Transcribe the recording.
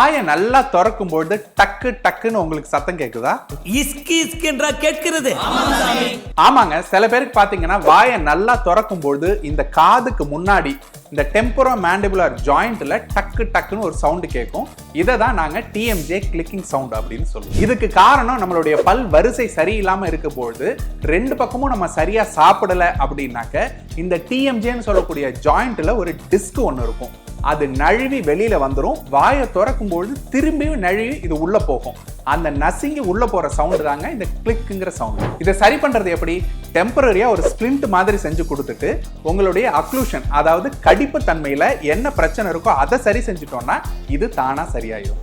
வாயை நல்லா திறக்கும் பொழுது டக்கு டக்குன்னு உங்களுக்கு சத்தம் கேக்குதா? இஸ்கி இஸ்கின்றா கேட்கிறது. ஆமாங்க, சில பேருக்கு பாத்தீங்கன்னா வாயை நல்லா திறக்கும் பொழுது இந்த காதுக்கு முன்னாடி இந்த டெம்பரோ மேண்டிபுலர் ஜாயிண்ட்ல டக்கு டக்குன்னு ஒரு சவுண்ட் கேட்கும். இதை தான் நாங்க TMJ கிளிக்கிங் சவுண்ட் அப்படின்னு சொல்லுவோம். இதுக்கு காரணம் நம்மளுடைய பல் வரிசை சரியில்லாம இருக்கும்போது ரெண்டு பக்கமும் நம்ம சரியா சாப்பிடல அப்படின்னாக்க இந்த TMJன்னு சொல்லக்கூடிய ஜாயிண்ட்ல ஒரு டிஸ்க் ஒன்று இருக்கும். அது நழுவி வெளியில வந்துடும். வாயை திறக்கும் பொழுது திரும்பியும் நழுவி இது உள்ள போகும். அந்த நசுங்கி உள்ள போற சவுண்ட் தாங்க இந்த கிளிக்குங்கிற சவுண்ட். இதை சரி பண்றது எப்படி? டெம்பரரியா ஒரு ஸ்பிளிண்ட் மாதிரி செஞ்சு கொடுத்துட்டு உங்களுடைய அக்ளூஷன், அதாவது கடிப்பு தன்மையில என்ன பிரச்சனை இருக்கோ அதை சரி செஞ்சுட்டோம்னா இது தானா சரியாயிடும்.